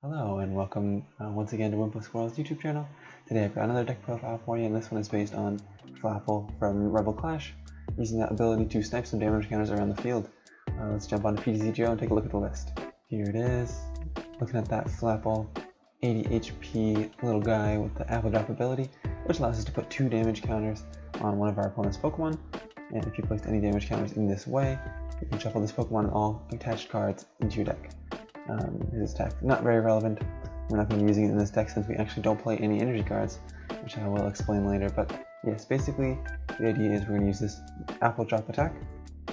Hello and welcome once again to Wimple Squirrel's YouTube channel. Today I've got another deck profile for you, and this one is based on Flapple from Rebel Clash, using that ability to snipe some damage counters around the field. Let's jump onto PTCGO and take a look at the list. Here it is, looking at that Flapple 80 HP little guy with the Apple Drop ability, which allows us to put 2 damage counters on one of our opponent's Pokemon. And if you placed any damage counters in this way, you can shuffle this Pokemon and all attached cards into your deck. His attack, not very relevant. We're not going to be using it in this deck since we actually don't play any energy cards, which I will explain later. But yes, basically the idea is we're going to use this Apple Drop attack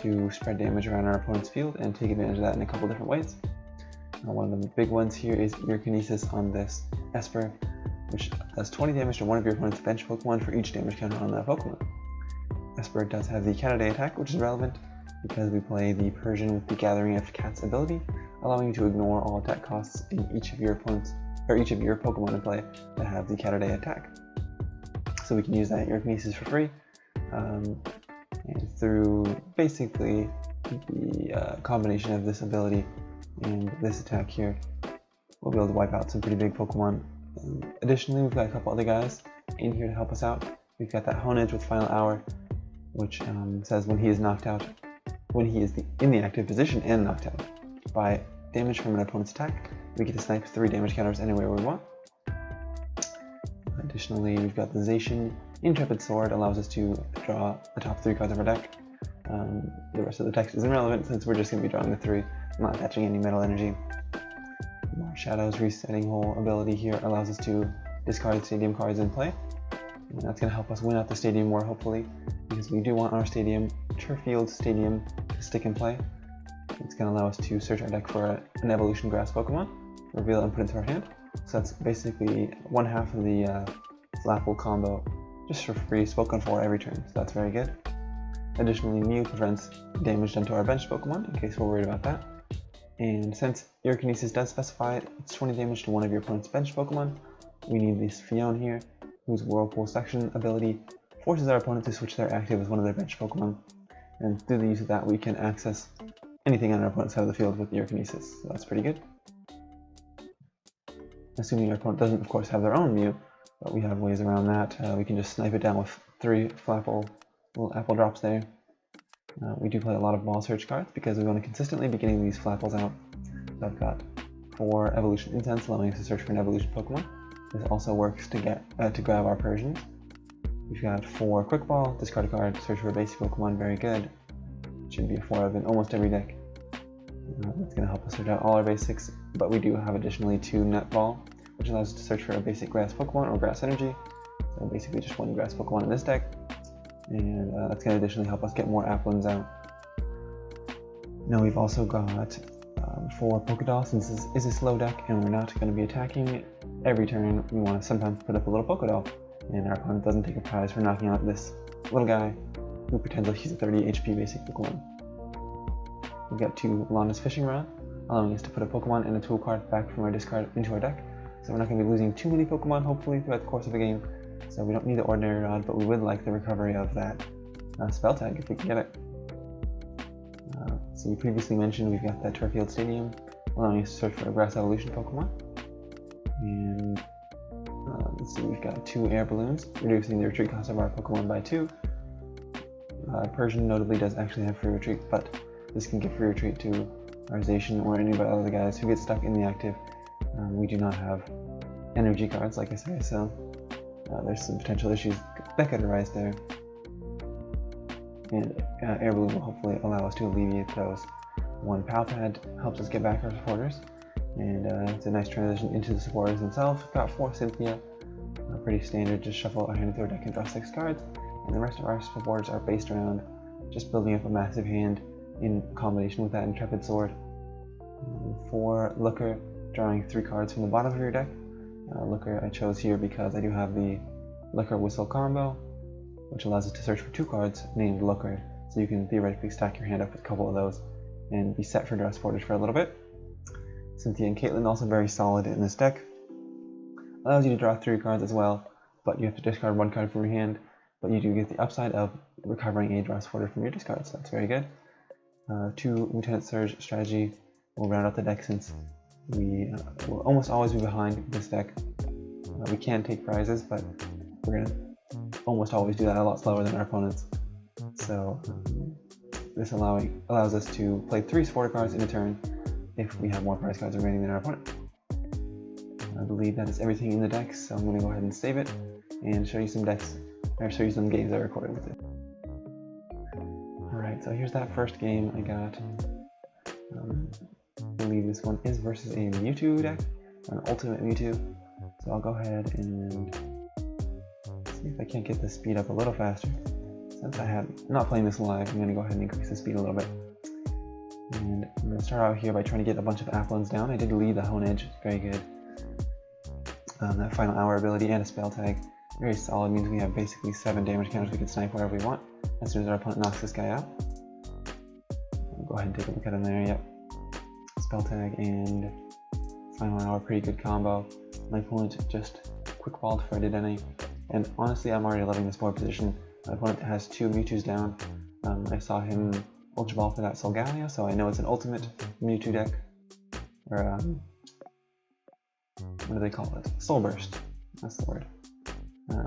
to spread damage around our opponent's field and take advantage of that in a couple different ways. One of the big ones here is your Kinesis on this Esper, which does 20 damage to one of your opponent's bench Pokemon for each damage counter on that Pokemon. Esper does have the Counter Day attack, which is relevant because we play the Persian with the Gathering of Cats ability, allowing you to ignore all attack costs in each of your opponents or each of your Pokemon in play that have the Counter Day attack. So we can use that in your Kinesis for free, and through basically the combination of this ability and this attack here, we'll be able to wipe out some pretty big Pokemon. Additionally, we've got a couple other guys in here to help us out. We've got that Honedge with Final Hour, which says when he is knocked out, when he is in the active position and knocked out by damage from an opponent's attack, we get to snipe 3 damage counters anywhere we want. Additionally, we've got the Zacian Intrepid Sword, allows us to draw the top 3 cards of our deck. The rest of the text is irrelevant since we're just going to be drawing the 3, not attaching any metal energy. Shadow's Resetting Hole ability here allows us to discard stadium cards in play, and that's going to help us win out the stadium war, hopefully, because we do want our stadium, Turffield Stadium, to stick in play. It's going to allow us to search our deck for an Evolution Grass Pokemon, reveal it and put it into our hand. So that's basically one half of the Flapple combo, just for free, spoken for every turn, so that's very good. Additionally, Mew prevents damage done to our bench Pokemon, in case we're worried about that. And since your Kinesis does specify it's 20 damage to one of your opponent's bench Pokemon, we need this Fion here, whose Whirlpool Section ability forces our opponent to switch their active as one of their bench Pokemon. And through the use of that, we can access anything on our opponent's side of the field with your Kinesis, so that's pretty good. Assuming our opponent doesn't, of course, have their own Mew, but we have ways around that. We can just snipe it down with 3 Flapple little Apple Drops there. We do play a lot of Ball Search cards because we want to consistently be getting these Flapples out. So I've got 4 Evolution Incense, allowing us to search for an Evolution Pokemon. This also works to grab our Persians. We've got 4 Quick Ball, discard a card, search for a basic Pokemon, very good. Should be a 4 of in almost every deck. That's going to help us search out all our basics, but we do have additionally 2 Net Ball, which allows us to search for a basic Grass Pokemon or Grass Energy. So basically just 1 Grass Pokemon in this deck, and that's going to additionally help us get more Applins out. Now we've also got 4 Pokédoll, since this is a slow deck and we're not going to be attacking every turn. We want to sometimes put up a little Pokédoll, and our opponent doesn't take a prize for knocking out this little guy who pretends like he's a 30 HP basic Pokemon. We've got 2 Lana's Fishing Rod, allowing us to put a Pokemon and a tool card back from our discard into our deck. So we're not going to be losing too many Pokemon, hopefully, throughout the course of the game. So we don't need the Ordinary Rod, but we would like the recovery of that Spell Tag if we can get it. So you previously mentioned we've got that Turffield Stadium, allowing us to search for a Grass Evolution Pokemon. And let's see, we've got 2 Air Balloons, reducing the retreat cost of our Pokemon by 2. Persian notably does actually have free retreat, but this can give free retreat to our Zacian or any of the other guys who get stuck in the active. We do not have energy cards, like I say, so there's some potential issues that could arise there. And Air Balloon will hopefully allow us to alleviate those. 1 Pal Pad helps us get back our supporters, and it's a nice transition into the supporters themselves. We've got 4 Cynthia, pretty standard, just shuffle our hand into our deck and draw 6 cards. And the rest of our supporters are based around just building up a massive hand in combination with that Intrepid Sword. 4 Looker, drawing 3 cards from the bottom of your deck. Looker I chose here because I do have the Looker Whistle combo, which allows us to search for 2 cards named Looker, so you can theoretically stack your hand up with a couple of those and be set for draw supporters for a little bit. Cynthia and Caitlyn also very solid in this deck. Allows you to draw 3 cards as well, but you have to discard 1 card from your hand, but you do get the upside of recovering a draw supporter from your discard, so that's very good. 2 Lieutenant Surge strategy will round out the deck since we will almost always be behind this deck. We can take prizes, but we're going to almost always do that a lot slower than our opponents. So this allows us to play 3 supporter cards in a turn if we have more prize cards remaining than our opponent. I believe that is everything in the deck, so I'm going to go ahead and save it and show you some decks, or show you some games I recorded with it. Alright, so here's that first game I got. I believe this one is versus a Mewtwo deck, an Ultimate Mewtwo. So I'll go ahead and see if I can't get the speed up a little faster. Since I'm not playing this live, I'm going to go ahead and increase the speed a little bit. And I'm going to start out here by trying to get a bunch of Applins down. I did lead the Hone Edge, very good. That final hour ability and a spell tag, very solid, means we have basically 7 damage counters we can snipe wherever we want as soon as our opponent knocks this guy out. I'll go ahead and take a look at him there, yep. Spell tag and final hour, pretty good combo. My opponent just quick balled before I did any, and honestly I'm already loving this board position. My opponent has 2 Mewtwo's down. I saw him Ultra Ball for that Solgaleo, so I know it's an Ultimate Mewtwo deck. Or, what do they call it? Soul Burst. That's the word. Yeah,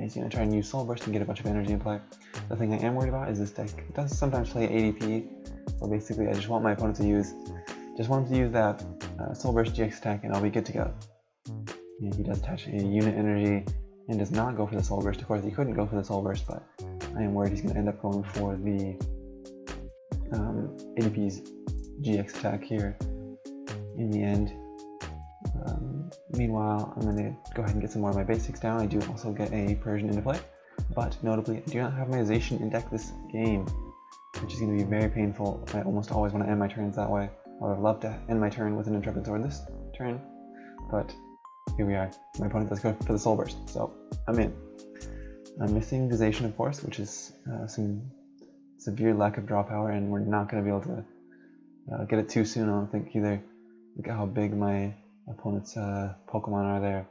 he's going to try and use Soul Burst and get a bunch of energy in play. The thing I am worried about is this deck does sometimes play ADP, so basically I just want my opponent to use that Soul Burst GX attack and I'll be good to go. And he does attach a unit energy and does not go for the Soul Burst. Of course, he couldn't go for the Soul Burst, but I am worried he's going to end up going for the ADP's GX attack here in the end. Meanwhile, I'm going to go ahead and get some more of my basics down. I do also get a Persian into play, but notably, I do not have my Zacian in deck this game, which is going to be very painful. I almost always want to end my turns that way. I would have loved to end my turn with an Intrepid Sword this turn, but here we are. My opponent does go for the Soul Burst, so I'm in. I'm missing the Zacian, of course, which is some severe lack of draw power, and we're not going to be able to get it too soon, I don't think, either. Look at how big my opponent's Pokemon are there.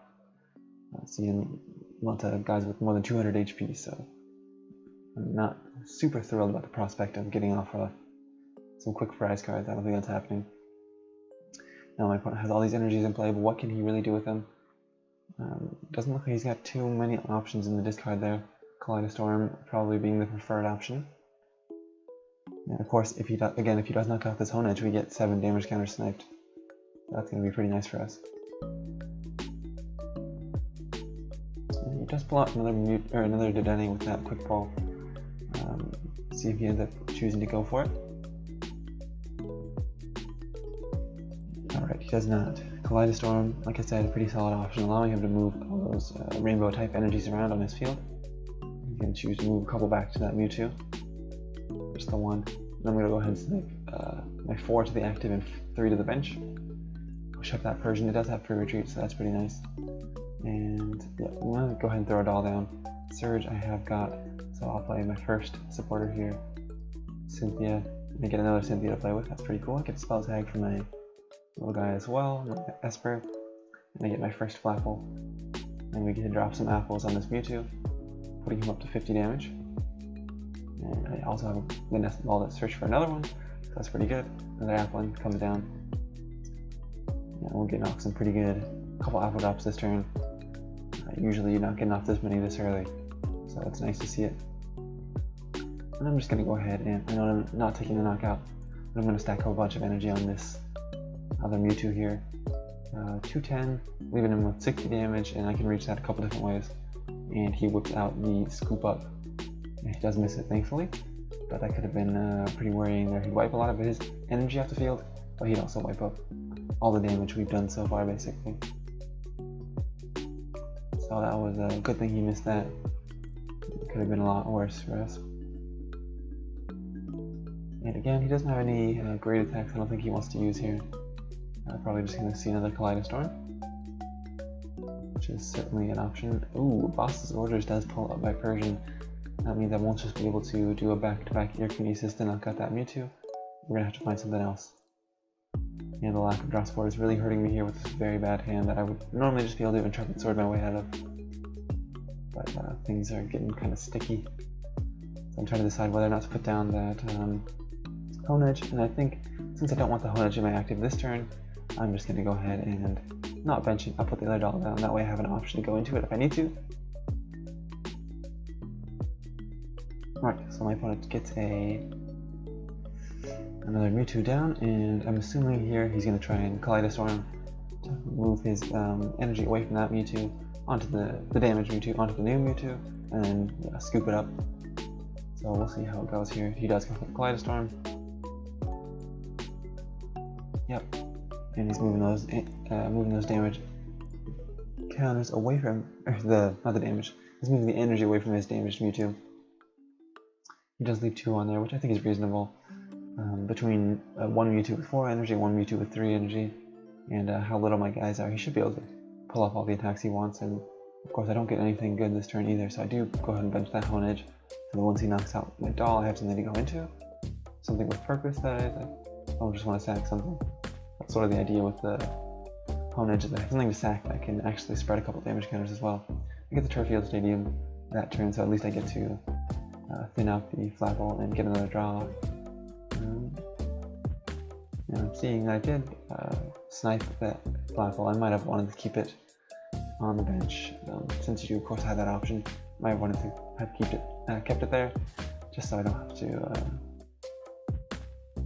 Seeing lots of guys with more than 200 HP, so I'm not super thrilled about the prospect of getting off some quick prize cards. I don't think that's happening. Now my opponent has all these energies in play, but what can he really do with them? Doesn't look like he's got too many options in the discard there. Kaleidostorm probably being the preferred option. And of course, if he does knock out this Hone Edge, we get 7 damage counters sniped. That's going to be pretty nice for us. And he does pull out another Dedenne with that quick ball. See if he ends up choosing to go for it. Alright, he does not. Kaleidostorm, like I said, a pretty solid option, allowing him to move all those rainbow type energies around on his field. He's going to choose to move a couple back to that Mewtwo. Just the one. And I'm going to go ahead and snipe my 4 to the active and 3 to the bench. Push up that Persian. It does have free retreat, so that's pretty nice. And yeah, I'm going to go ahead and throw a doll down. Surge I have got, so I'll play my first supporter here. Cynthia. And I get another Cynthia to play with. That's pretty cool. I get a spell tag for my little guy as well, my Esper. And I get my first Flapple. And we get to drop some apples on this Mewtwo, putting him up to 50 damage. And I also have the Nested Ball that search for another one, so that's pretty good. Another Applin comes down. Yeah, we're getting off some pretty good couple apple drops this turn. Usually you're not getting off this many this early, so it's nice to see it. And I'm just going to go ahead and, I know I'm not taking the knockout, but I'm going to stack a bunch of energy on this other Mewtwo here. 210, leaving him with 60 damage, and I can reach that a couple different ways. And he whips out the Scoop Up. And he does miss it, thankfully, but that could have been pretty worrying there. He'd wipe a lot of his energy off the field, but he'd also wipe up all the damage we've done so far, basically. So that was a good thing he missed that. It could have been a lot worse for us. And again, he doesn't have any great attacks I don't think he wants to use here. Probably just going to see another Kaleidostorm, which is certainly an option. Ooh, Boss's Orders does pull up by Persian. That means I won't just be able to do a back-to-back Earkinesis to knock out that Mewtwo. We're going to have to find something else. And the lack of draw support is really hurting me here with this very bad hand that I would normally just be able to Intrepid Sword my way out of. But things are getting kind of sticky. So I'm trying to decide whether or not to put down that Hone Edge. And I think, since I don't want the Hone Edge in my active this turn, I'm just going to go ahead and not bench it. I'll put the other doll down, that way I have an option to go into it if I need to. Alright, so my opponent gets another Mewtwo down, and I'm assuming here he's going to try and Kaleidostorm to move his energy away from that Mewtwo onto the damaged Mewtwo onto the new Mewtwo, and then scoop it up. So we'll see how it goes here. He does go for the Kaleidostorm. Yep, and he's moving those damage counters away from, not the damage. He's moving the energy away from his damaged Mewtwo. He does leave 2 on there, which I think is reasonable. Between one Mewtwo with 4 energy, one Mewtwo with 3 energy, and how little my guys are, he should be able to pull off all the attacks he wants. And of course, I don't get anything good this turn either, so I do go ahead and bench that Honedge. And once he knocks out my doll, I have something to go into, something with purpose that I don't just want to sack something. That's sort of the idea with the Honedge, is that I have something to sack that can actually spread a couple damage counters as well. I get the Turffield Stadium that turn, so at least I get to thin out the Flapple and get another draw. And I'm seeing that I did snipe that Flapple. I might have wanted to keep it on the bench, since you of course had that option. Might have wanted to have kept it there, just so I don't have to.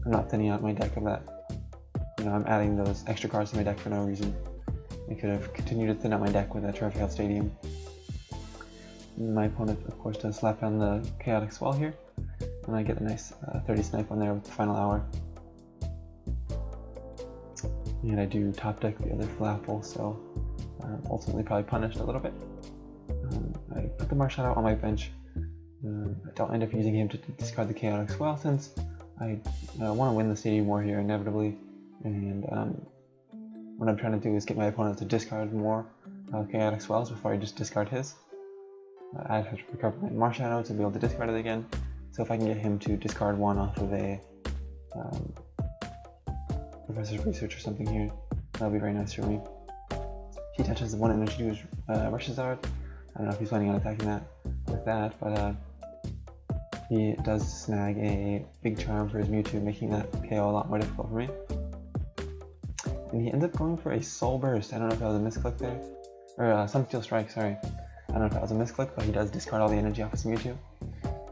I'm not thinning out my deck of that. You know, I'm adding those extra cards to my deck for no reason. I could have continued to thin out my deck with that Turffield Stadium. My opponent, of course, does slap down the Chaotic Swell here, and I get a nice 30 snipe on there with the final hour. And I do top deck the other Flapple, so ultimately probably punished a little bit. I put the Marshadow on my bench. I don't end up using him to discard the Chaotic Swell, since I want to win the Stadium War here inevitably, and what I'm trying to do is get my opponent to discard more Chaotic Swells before I just discard his. I have to recover my Marshadow to be able to discard it again, so if I can get him to discard 1 off of a Professor's Research or something here, that'll be very nice for me. He touches 1 energy to his Reshizard. I don't know if he's planning on attacking that with that, but he does snag a big charm for his Mewtwo, making that KO a lot more difficult for me. And he ends up going for a Soul Burst. I don't know if that was a misclick there, or Sunsteel Strike, sorry. I don't know if that was a misclick, but he does discard all the energy off his Mewtwo.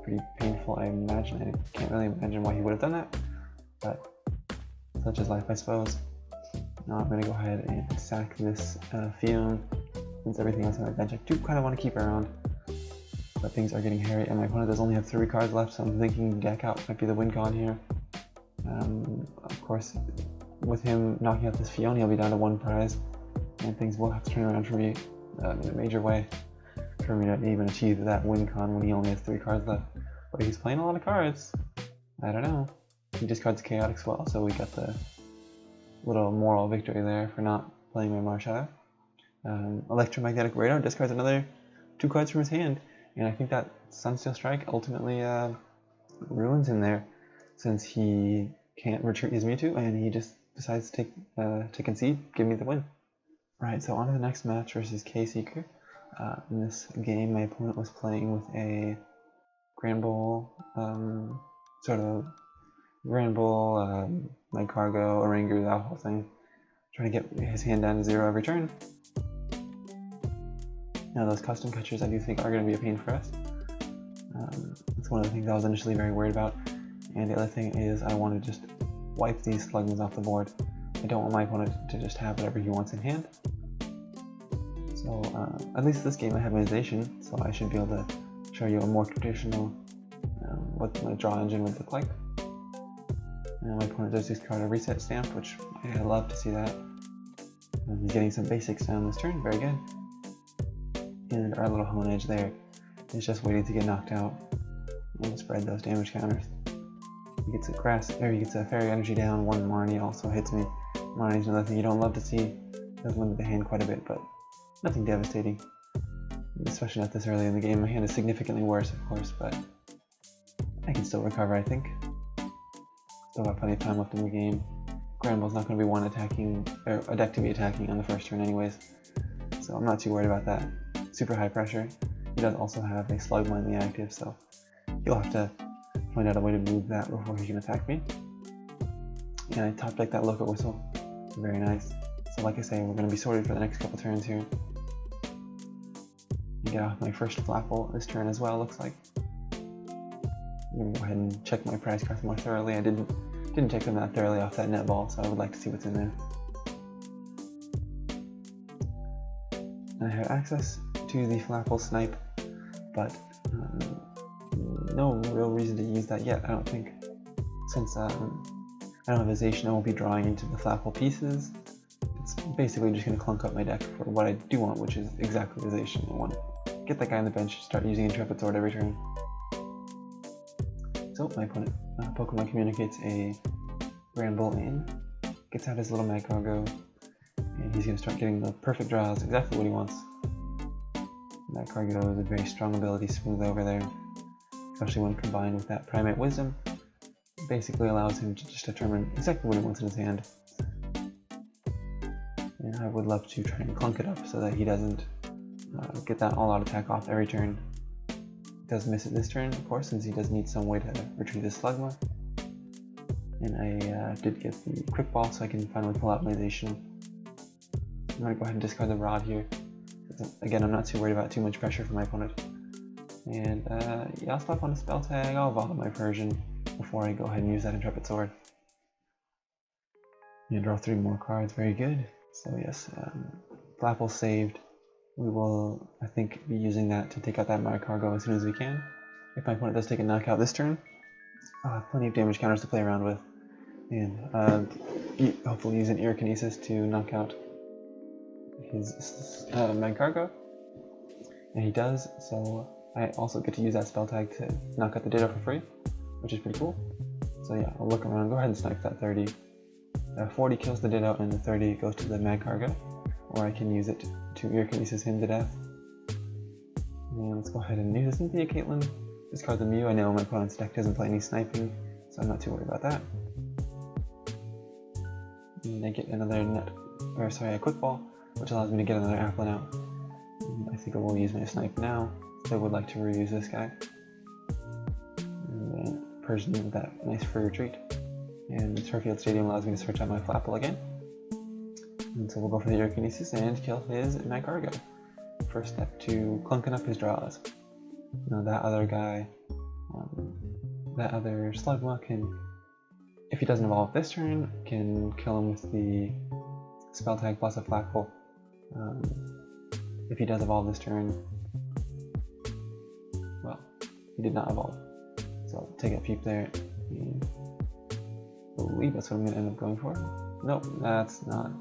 Pretty painful, I imagine. I can't really imagine why he would have done that, but such is life, I suppose. Now I'm going to go ahead and sack this Fume, since everything else on my bench I do kind of want to keep around. But things are getting hairy, and my opponent does only have 3 cards left, so I'm thinking deck out might be the win con here. Of course, with him knocking out this Fiona, he'll be down to 1 prize, and things will have to turn around for me in a major way for me to even achieve that win con when he only has 3 cards left. But he's playing a lot of cards. I don't know. He discards Chaotic Swell, so we got the little moral victory there for not playing my Marshadow. Electromagnetic Radar discards another 2 cards from his hand, and I think that Sunsteel Strike ultimately ruins him there, since he can't retreat his Mewtwo, and he just decides to concede, give me the win. Right, so on to the next match versus K-Seeker. In this game, my opponent was playing with a Grand Bull, my Cargo, Orangu, that whole thing. Trying to get his hand down to 0 every turn. Now those custom catchers I do think are going to be a pain for us. That's one of the things I was initially very worried about. And the other thing is I want to just wipe these Slugmas off the board. I don't want my opponent to just have whatever he wants in hand. So at least this game I have Manization, so I should be able to show you a more traditional what my draw engine would look like. And my opponent does discard a Reset Stamp, which I love to see that. He's getting some basics down this turn, very good. And our little Honedge there is just waiting to get knocked out and spread those damage counters. He gets he gets a Fairy Energy down, 1 Marnie also hits me. Marnie's another thing you don't love to see. Does limit the hand quite a bit, but nothing devastating. Especially not this early in the game. My hand is significantly worse, of course, but I can still recover, I think. Still got plenty of time left in the game. Granbull's not going to be one attacking, or a deck to be attacking on the first turn anyways, so I'm not too worried about that. Super high pressure. He does also have a Slugma in the active, so he'll have to find out a way to move that before he can attack me. And I top deck that Loco Whistle, Very nice. So like I say, we're going to be sorted for the next couple turns here. Get off my first Flapple this turn as well, looks like. I'm going to go ahead and check my prize cards more thoroughly. I didn't check them that thoroughly off that net ball, so I would like to see what's in there. And I have access to the Flapple Snipe, but no real reason to use that yet, I don't think. Since I don't have Ization, I won't be drawing into the Flapple pieces. It's basically just going to clunk up my deck for what I do want, which is exactly Ization. I want to get that guy on the bench, start using Intrepid Sword every turn. So my opponent, Pokemon communicates a Granbull in, gets out his little Magcargo, and he's going to start getting the perfect draws, exactly what he wants. Magcargo is a very strong ability, smooth over there, especially when combined with that Primate Wisdom. It basically allows him to just determine exactly what he wants in his hand. And I would love to try and clunk it up so that he doesn't get that all-out attack off every turn. He does miss it this turn, of course, since he does need some way to retrieve his Slugma. And I did get the Quick Ball, so I can finally pull out my Ization. I'm going to go ahead and discard the Rod here. Again, I'm not too worried about too much pressure from my opponent. And yeah, I'll stop on a spell tag. I'll evolve my Persian before I go ahead and use that Intrepid Sword. And draw 3 more cards, very good. So yes, Flapple saved. We will, I think, be using that to take out that Magcargo as soon as we can. If my opponent does take a knockout this turn, I'll have plenty of damage counters to play around with. And hopefully use an Ear-Kinesis to knock out his Magcargo. And he does, so I also get to use that spell tag to knock out the Ditto for free, which is pretty cool. So yeah, I'll look around, go ahead and snipe that 30. 40 kills the Ditto and the 30 goes to the Magcargo, or I can use it to Ear-Kinesis him to death. And let's go ahead and use a Cynthia Caitlyn. Discard the Mew. I know my opponent's deck doesn't play any sniping, so I'm not too worried about that. And I get another a Quick Ball, which allows me to get another Applin out. And I think I will use my Snipe now. I would like to reuse this guy. And then Persian with that nice free retreat. And Turffield Stadium allows me to search out my Flapple again. And so we'll go for the Ear-Kinesis and kill his Magcargo. First step to clunking up his draws. Now that other guy, that other Slugma can, if he doesn't evolve this turn, can kill him with the spell tag plus a Flapple. If he does evolve this turn, well, he did not evolve. So I'll take a peep there. And I believe that's what I'm going to end up going for. Nope, that's not.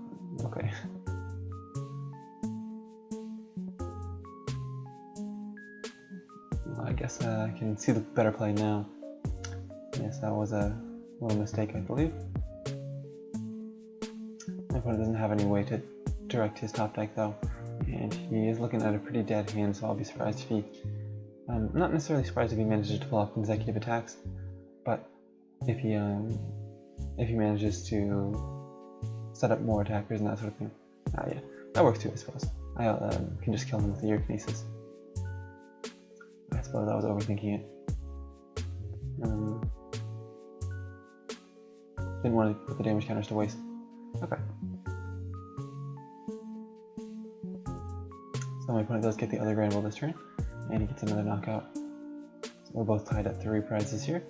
Okay. Well, I guess I can see the better play now. Yes, that was a little mistake, I believe. My opponent doesn't have any way to direct his top deck though, and he is looking at a pretty dead hand, so I'll be surprised if he, not necessarily surprised if he manages to pull off consecutive attacks, but if he manages to set up more attackers and that sort of thing. Yeah, that works too, I suppose. I can just kill him with the Ear-Kinesis. I suppose I was overthinking it. Didn't want to put the damage counters to waste. Okay. So my opponent does get the other Granbull this turn, and he gets another knockout. So we're both tied at 3 prizes here.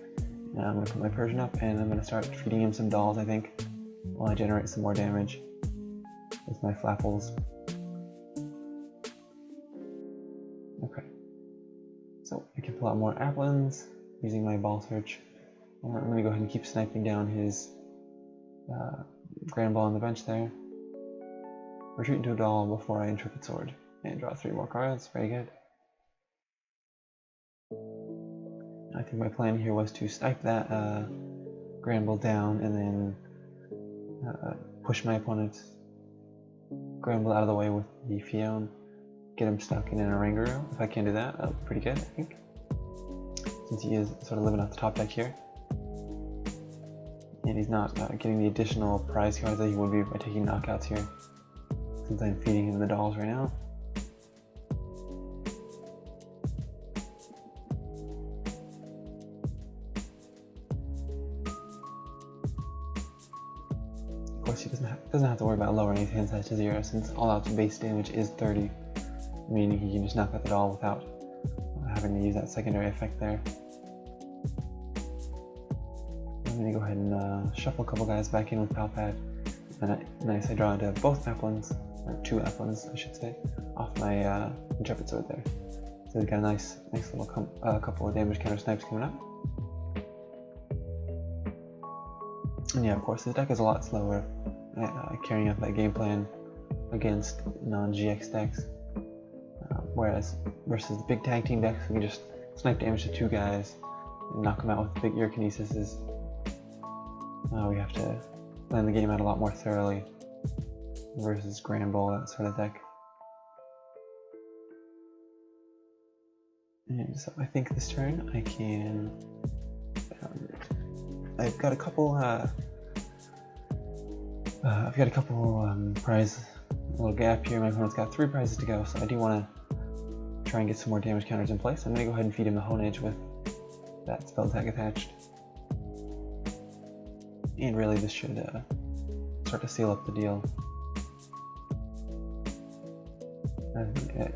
Now I'm going to put my Persian up, and I'm going to start feeding him some dolls, I think, while I generate some more damage with my Flapples. Okay. So I can pull out more Applins using my Ball Search. I'm going to go ahead and keep sniping down his Granbull on the bench there. Retreat into a doll before I Intrepid Sword. And draw 3 more cards. Very good. I think my plan here was to snipe that Granbull down and then push my opponent's Granbull out of the way with the Fion. Get him stuck in an Oranguru. If I can do that, that'll be pretty good, I think. Since he is sort of living off the top deck here. And he's not getting the additional prize cards that he would be by taking knockouts here. Since I'm feeding him the dolls right now. course, he doesn't have to worry about lowering his hand size to 0 since all out base damage is 30, meaning he can just knock out the doll without having to use that secondary effect there. I'm going to go ahead and shuffle a couple guys back in with Palpad, and nice, I draw into both Applins, or 2 Applins I should say, off my Intrepid Sword there. So we've got a nice little couple of damage counter snipes coming up. And yeah, of course, this deck is a lot slower at carrying out that game plan against non-GX decks. Whereas versus the big tag team decks, we can just snipe damage to 2 guys and knock them out with big Earkinesis. We have to plan the game out a lot more thoroughly versus Grand Bull, that sort of deck. And so I think this turn I can. I've got a couple. I've got a couple prize, a little gap here. My opponent's got 3 prizes to go, so I do want to try and get some more damage counters in place. I'm going to go ahead and feed him the Hone Edge with that spell tag attached. And really, this should start to seal up the deal.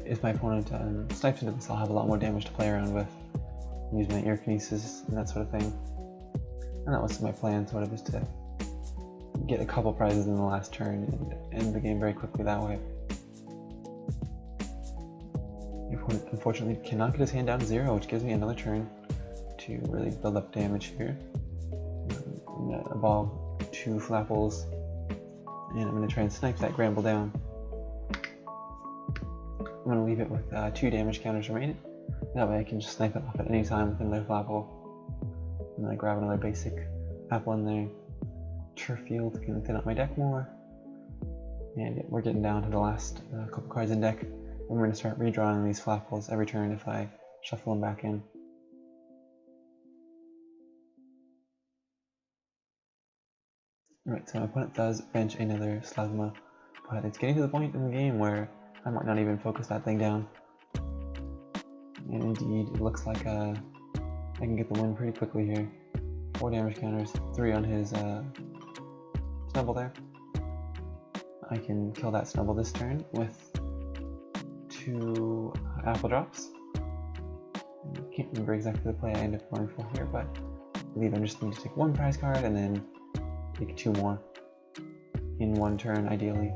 If my opponent snipes into this, I'll have a lot more damage to play around with. Use my Earkinesis and that sort of thing. And that was my plan, sort of, is to get a couple prizes in the last turn and end the game very quickly that way. The opponent unfortunately cannot get his hand down to 0, which gives me another turn to really build up damage here. I'm going to evolve 2 Flapples, and I'm going to try and snipe that Gramble down. I'm going to leave it with 2 damage counters remaining. That way I can just snipe it off at any time with another Flapple. And then I grab another basic Apple in there. Turf Field can thin out my deck more. And we're getting down to the last couple cards in deck. And we're going to start redrawing these Flapples every turn if I shuffle them back in. Alright, so my opponent does bench another Slavma, but it's getting to the point in the game where I might not even focus that thing down. And indeed, it looks like I can get the win pretty quickly here. 4 damage counters, 3 on his Snubble there. I can kill that Snubble this turn with 2 Apple Drops. I can't remember exactly the play I end up going for here, but I believe I'm just going to take 1 prize card and then take 2 more in 1 turn, ideally.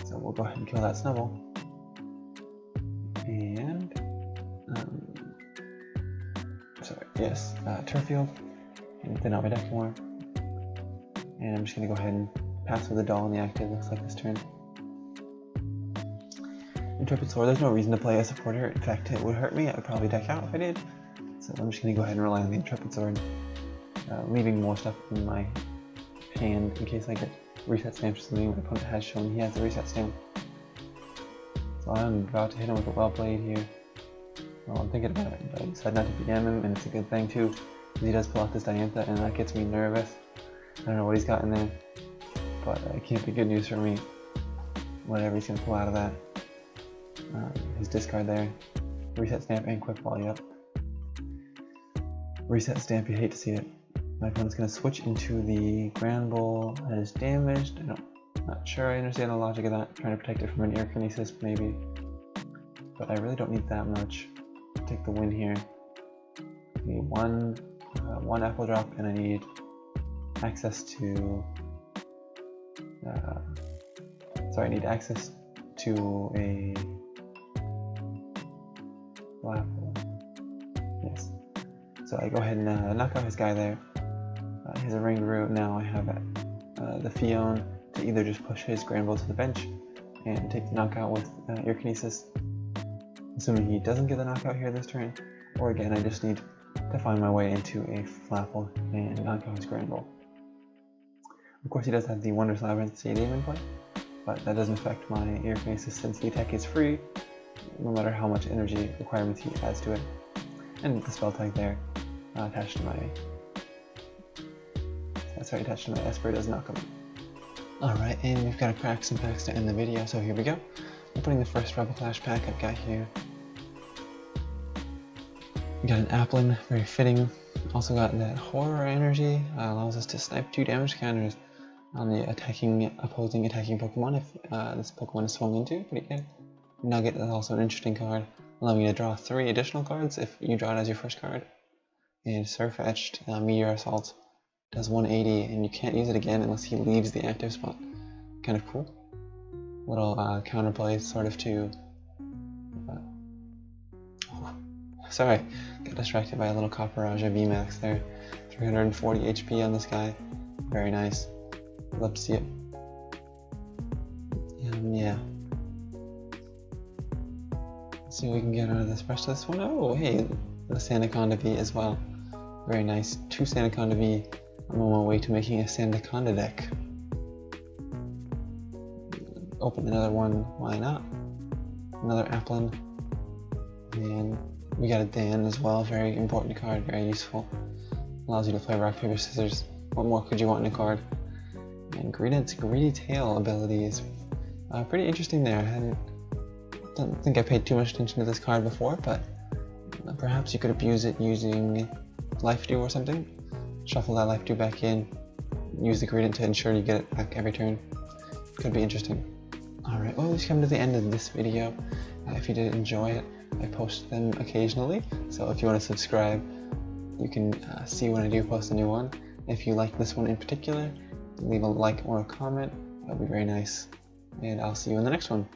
So we'll go ahead and kill that Snubble. And Turf Field, and thin out my deck more. And I'm just going to go ahead and pass with the doll in the active, looks like this turn. Intrepid Sword, there's no reason to play a supporter. In fact, it would hurt me. I would probably deck out if I did. So I'm just going to go ahead and rely on the Intrepid Sword, leaving more stuff in my hand in case I get reset stamps or something. My opponent has shown he has a reset stamp. So I'm about to hit him with a well played here. Well, I'm thinking about it, but I decided not to DM him, and it's a good thing too, because he does pull out this Diantha, and that gets me nervous. I don't know what he's got in there, but it can't be good news for me, whatever he's going to pull out of that. His discard there, reset stamp and quick volley up. Reset stamp, you hate to see it. My opponent's going to switch into the Grand Bull that is damaged. I'm not sure I understand the logic of that, trying to protect it from an Earkinesis maybe, but I really don't need that much. Take the win here. I need one Apple Drop, and I need access to. I need access to a Flapple. Yes. So I go ahead and knock out his guy there. He has a Ringaroo. Now I have the Fion to either just push his Granbull to the bench and take the knockout with Earkinesis. Assuming he doesn't get the knockout here this turn, or again, I just need to find my way into a Flapple and knock out his Granbull. Of course, he does have the Wondrous Labyrinth Stadium in play, but that doesn't affect my Earkinesis since the attack is free, no matter how much energy requirements he adds to it. And the spell tag there, attached to my Esper does knock him. Alright, and we've got to crack some packs to end the video, so here we go. I'm putting the first Rebel Clash pack I've got here. We got an Applin, very fitting. Also got that horror energy, allows us to snipe 2 damage counters on the opposing attacking Pokemon if this Pokemon is swung into. Pretty good. Nugget is also an interesting card, allowing you to draw 3 additional cards if you draw it as your first card. And Surfetched, Meteor Assault, does 180, and you can't use it again unless he leaves the active spot. Kind of cool. Little counterplay sort of to... sorry, got distracted by a little Copperaja VMAX there. 340 HP on this guy. Very nice. Love to see it. Yeah. Let's see what we can get out of this rest of this one. Oh, hey, the Sandaconda V as well. Very nice. 2 Sandaconda V. I'm on my way to making a Sandaconda deck. Open another one, why not? Another Applin. And we got a Dan as well, very important card, very useful. Allows you to play rock, paper, scissors. What more could you want in a card? And Greedent's Greedy Tail ability is pretty interesting there. Don't think I paid too much attention to this card before, but perhaps you could abuse it using Life Dew or something. Shuffle that Life Dew back in, use the Greedent to ensure you get it back every turn. Could be interesting. Alright, well, we've come to the end of this video. If you did enjoy it, I post them occasionally, so if you want to subscribe, you can see when I do post a new one. If you like this one in particular, leave a like or a comment. That would be very nice. And I'll see you in the next one.